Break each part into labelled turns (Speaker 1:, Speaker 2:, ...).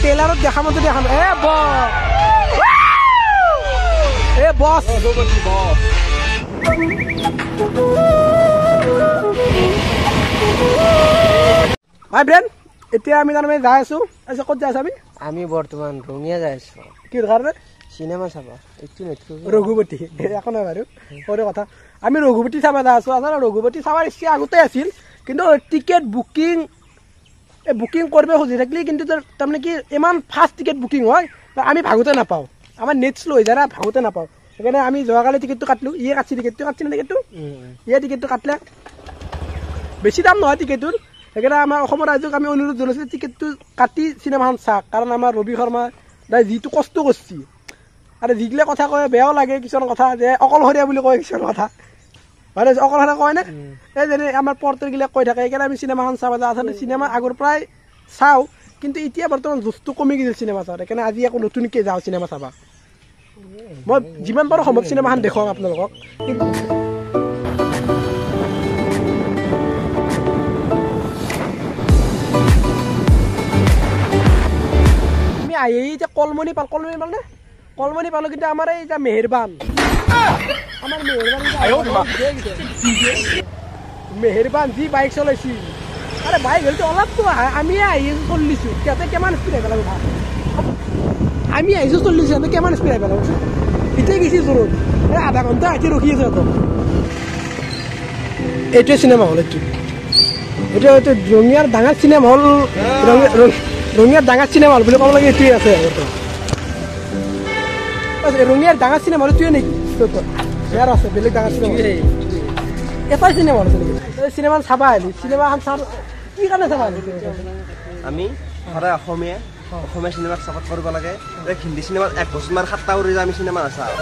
Speaker 1: ট্ৰেইলাৰত দেখা মতে দেখা বছ ভাই ব্ৰেন এতিয়া আমি তাৰমানে যাই আছো আজি ক'ত যাই আছো
Speaker 2: আমি বৰ্তমান ৰঙিয়া যাই আছো
Speaker 1: কি কাৰণে
Speaker 2: সিনেমা চাবা একটু
Speaker 1: ৰঘুপতি একো নাই বাৰু সৰু কথা আমি ৰঘুপতি চাব যাই আছো আচলতে ৰঘুপতি চাবৰ ইচ্ছা আগতে আছিল কিন্তু টিকেট বুকিং কৰিব খুজি থাকিলে কিন্তু তাৰমানে কি ইমান ফাষ্ট টিকেট বুকিং হয় আমি ভাগতে নাপাওঁ আমাৰ নেট শ্ল' হৈ যায় না ভাগতে নাপাওঁ সেইকাৰণে আমি যোৱাকালি টিকেটটো কাটিলোঁ ইয়ে কাটছি টিকেটটো ইয়ে টিকেটটো কাটলে বেছি দাম নহয় টিকেটটোৰ সেইকাৰণে আমাৰ অসমৰ ৰাইজক আমি অনুৰোধ জনাইছোঁ টিকেটটো কাটি চিনেমাখন চাওক কাৰণ আমাৰ ৰবি শৰ্মা দাই যিটো কষ্ট কৰিছে আৰু যিগিলা কথা কয় বেয়াও লাগে কিছুমান কথা যে অকলশৰীয়া বুলি কয় কিছুমান কথা মানে অকলশৰীয়া কয় নে এই যেনে আমাৰ পৰ্টাৰগিলাক কৈ থাকে সেইকাৰণে আমি চিনেমাখন চাব যাওঁ আচলতে চিনেমা আগৰ পৰাই চাওঁ কিন্তু এতিয়া বৰ্তমান জোচটো কমি গৈছিল চিনেমা চাওঁ সেইকাৰণে আজি আকৌ নতুনকৈ যাওঁ চিনেমা চাবা মই যিমান পাৰোঁ সম্ভৱ চিনেমাখন দেখুৱাম আপোনালোকক আমি আহি এতিয়া কলমনি পালোঁ কিন্তু আমাৰ এই এতিয়া মেহেৰবান মেহেৰবান যি বাইক চলাইছি আৰে বাইক হ'লেতো অলপতো আমি আহি চলিছোঁ সিহঁতে কিমান স্পীড আহিব লাগিব আমি আহিছোঁ চলিছোঁ সিহঁতে কিমান স্পীড আহিব লাগিব এতিয়া গেছি জোৰত এই আধা ঘণ্টা আহি ৰখি আছে সিহঁতক এইটোৱে চিনেমা হল এইটো ৰঙিয়াৰ ডাঙৰ চিনেমা হল ৰঙিয়াৰ ডাঙৰ চিনেমা হল বুলি ক'ব লাগে এইটোৱে আছে ৰঙিয়াৰ ডাঙৰ চিনেমা হল এইটোৱে নেকি ইয়াৰ আছে বেলেগ ডাঙৰ চিনেমা এটাই চিনেমা হল চিনেমা চাবা আহিলি চিনেমাখন চাব কি কাৰণে চাবা আহিলি
Speaker 3: আমি সদায় অসমীয়া চিনেমাক ছাপোৰ্ট কৰিব লাগে হিন্দী চিনেমাত 1 বছৰমান 7টা কৰি আমি চিনেমা নাচাওঁ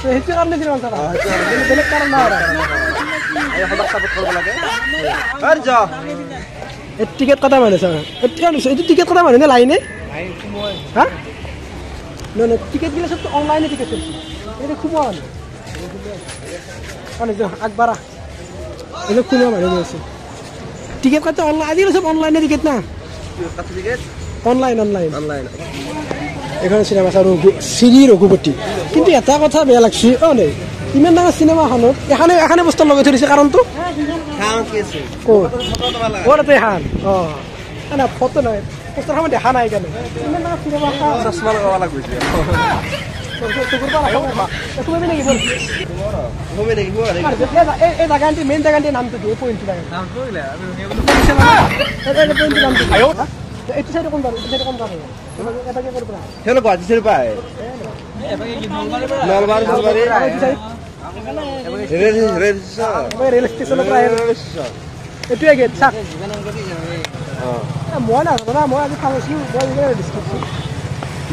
Speaker 1: সেইটো কাৰণে চিনেমা চাবা বেলেগ কাৰণ নাই
Speaker 3: সদায় ছাপোৰ্ট কৰিব লাগে
Speaker 1: টিকেট কটা মানুহ চাবা এইটো টিকেট কটা মানুহ নে লাইনে হা নহয় টিকেটগিলা চব অনলাইনে টিকেট চলছে এইটো সোমোৱা মানুহ আগবাৰা এইটো সোমোৱা মানুহ আছে টিকেট কাটে অনলাইন আজিকালি চব অনলাইনে টিকেট না অনলাইন এখন চিনেমা চাওঁ শ্ৰী ৰঘুপতি কিন্তু এটা কথা বেয়া লাগছে নে ইমান ডাঙৰ চিনেমাখনত এখানে বস্তু লগাই থৈ দিছে কাৰণটো ক'ত এখান না ফটো নাই পোষ্টাৰ সময় দেখা নাই কাৰণে ইমান ডাঙৰ চিনেমা
Speaker 3: চশমা লগাব লাগিব
Speaker 1: এই জাগানটি মেইন জাগানটিৰ নামটো দিয়ে পইণ্টটো এইটো চাইডে কোন পাব এটা কি কৰিব
Speaker 3: হেল্ল' গুৱাহাটী চাইড পায় নলবাৰী
Speaker 1: ৰেল ষ্টেচনৰ পৰা এইটোৱে গেট চাক মই নাজানো না মই আজি চাইছোঁ মই ডিছকাছ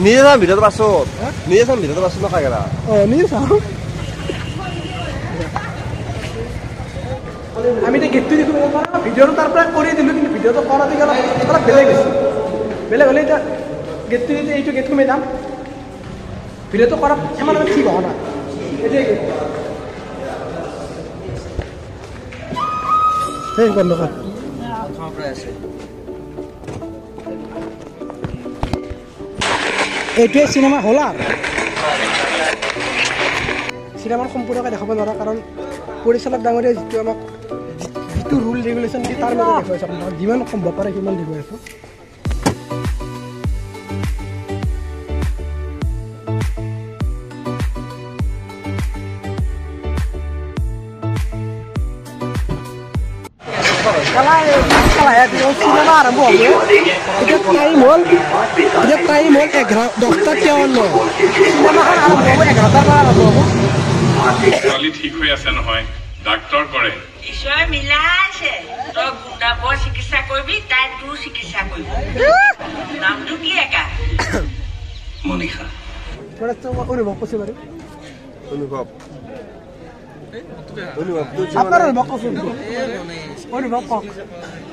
Speaker 3: নিজে চাম ভিতৰত পাছত নকাই গেলা
Speaker 1: নিজে চাওঁ আমি এতিয়া গেটটো দেখিব ভিডিঅ'টো তাৰ পৰা কৰি দিলোঁ কিন্তু ভিডিঅ'টো কৰা দি অলপ বেলেগ হৈছে বেলেগ হ'লে এতিয়া গেটটো এতিয়া এইটো গেট সোমাই যাম ভিডিঅ'টো কৰা সিমান ঠিক হোৱা নাই এইটোৱে গেট সেই বন্ধকাৰ এইটোৱে চিনেমা হল আৰু চিনেমাৰ সম্পূৰ্ণকৈ দেখাব নোৱাৰা কাৰণ পৰিচালক ডাঙৰীয়া যিটো ৰুল ৰেগুলেশ্যন দিয়ে তাৰ মাজত দেখুৱাইছে আপোনাক যিমান সম্ভৱ পাৰে সিমান দেখুৱাই আছোঁ চিনেমা আৰম্ভ হ'ব এতিয়া টাইম হ'ল 10:53 চিনেমাখন আৰম্ভ হ'ব 11টাৰ পৰা আৰম্ভ হ'ব
Speaker 4: ঠিক হৈ আছে নহয় ডাক্তৰ কৰে ঈশ্বৰ মিলা আছে তই গুণ্ডাবৰ চিকিৎসা কৰিবি তাই তোৰ চিকিৎসা কৰিব নামটো কি একা মনিষা
Speaker 1: অনুভৱ কৈছে বাৰু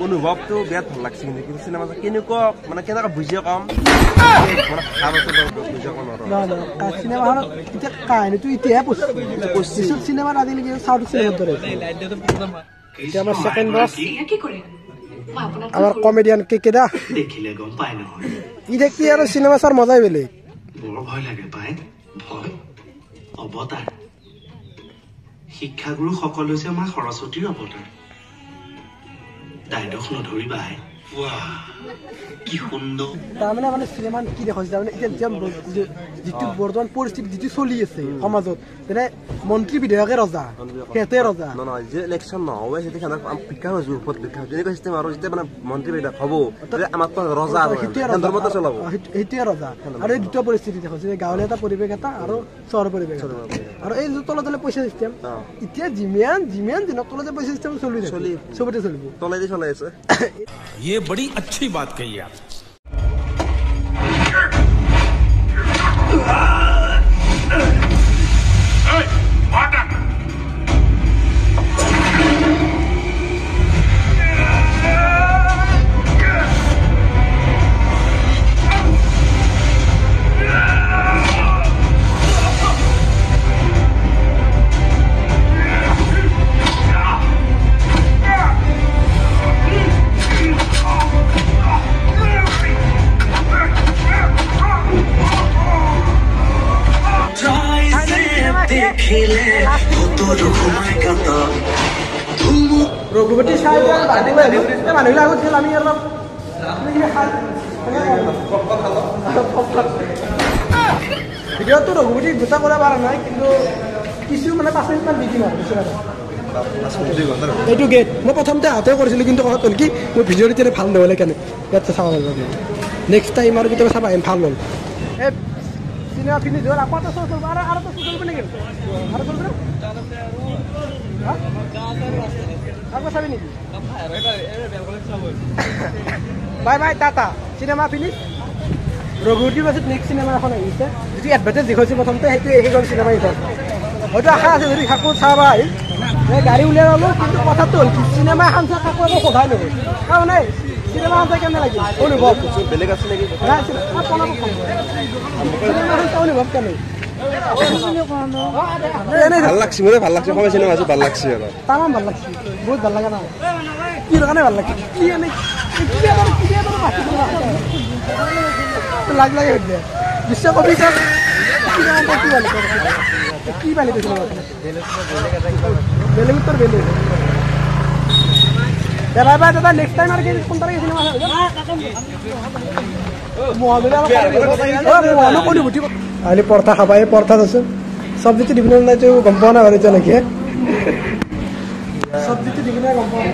Speaker 3: অনুভৱটো বিৰাট ভাল লাগছে কিন্তু চিনেমা কেনেকুৱা মানে কেনেকুৱা বুজিয়ে কম
Speaker 1: চিনেমাখনত এতিয়া কাহিনীটো এতিয়াহে পঢ়িছোঁ চিনেমাত আজিলৈকে চাউথ চিনেমাৰ দৰে এতিয়া আমাৰ ছেকেণ্ড বছ আমাৰ কমেডিয়ান কেকেদা
Speaker 5: দেখিলে গম পায় নহয়
Speaker 1: ই দেখি আৰু চিনেমা চাৰ মজাই বেলেগ
Speaker 5: বৰ ভয় লাগে পাই ভয় অৱতাৰ শিক্ষাগুৰু সকল হৈছে আমাৰ সৰস্বতীৰ অৱতাৰ দায়দোষ নধৰিবাই কি সুন্দৰ
Speaker 1: তাৰমানে মানে চিনেমা কি দেখাইছে তাৰমানে এতিয়া যিটো বৰ্তমান পৰিস্থিতি যিটো চলি আছে সমাজত যেনে মন্ত্ৰী বিধায়কে ৰজা সিহঁতে ৰজা
Speaker 3: নহয় যে ইলেকশ্যন নহয় যেতিয়া ভিক্ষা হৈছো ওপৰত ভিক্ষা যেনেকুৱা চিষ্টেম আৰু যেতিয়া মানে মন্ত্ৰী বিধায়ক হ'ব আমাৰ ৰজা ধৰ্মতে চলাব
Speaker 1: সেইটোৱে ৰজা আৰু এই দুটা পৰিস্থিতি দেখাইছে গাঁৱলীয়া এটা পৰিৱেশ এটা আৰু চহৰ পৰিৱেশ আৰু এই তলে তলে পইচা চিষ্টেম এতিয়া যিমান দিনত তলে পইচা চিষ্টেম চলি চবতে চলিব
Speaker 3: তলেদি চলাই আছে
Speaker 6: ये बड़ी अच्छी बात कही आप
Speaker 1: ৰঘুপতি চাই মানুহবিলাক আগত আমি অলপ ভিডিঅ'টো ৰঘুপতি গোটা কৰা পৰা নাই কিন্তু কিছু মানে 5 মিনিটমান দি দিম আৰু এইটো গেট মই প্ৰথমতে হাতে কৰিছিলোঁ কিন্তু কথা হ'ল কি মোৰ ভিডিঅ'টো তেনে ভাল নহ'লে কেনে ইয়াত চাব লাগিব নেক্সট টাইম আৰু কেতিয়াবা চাব আহিম ভাল হ'ল এই চিনেমা ফিনিছ হ'ল আকৌ এটা শ্ব' চলিব আৰু এটা শ্ব' চলিব নেকি আৰু চলিব আকৌ চাবি নেকি bye bye tata cinema finish ৰঘুপতিৰ পাছত নেক্সট চিনেমা এখন আহিছে যিটো এডভাৰটাইজ দেখুৱাইছে প্ৰথমতে সেইটো সেইখন চিনেমা এইখন হয়তো আশা আছে যদি কাকো চাব আহিল গাড়ী উলিয়াই ল'লোঁ কিন্তু কথাটো হ'ল কি চিনেমা এখন চাই কাকো একো সোধাই নহয় কাৰণ নাই চিনেমা এখন চাই কেনে লাগিল অনুভৱ
Speaker 3: বেলেগ আছে নেকি
Speaker 1: চিনেমাখন চাই অনুভৱ কেনে
Speaker 3: ভাল লাগছে মোৰে ভাল লাগছে অসমীয়া চিনেমা ভাল লাগছে আৰু
Speaker 1: তামাম ভাল লাগছে বহুত ভাল লাগা না কি কাৰণে ভাল লাগছে কি এনে লাগ লাগে সুধিলে বিশ্বকবি কি পালি বেলেগ উত্তৰ বেলেগ বাই বাই দাদা নেক্সট টাইম আৰু কোন তাৰিখে চিনেমা আহিলে পৰঠা খাবা এই পৰঠাত আছে চব্জিটো দিবলৈ নাই তো গম পোৱা নাই বাৰু এতিয়ালৈকে চব্জিটো দিবলৈ গম পোৱা নাই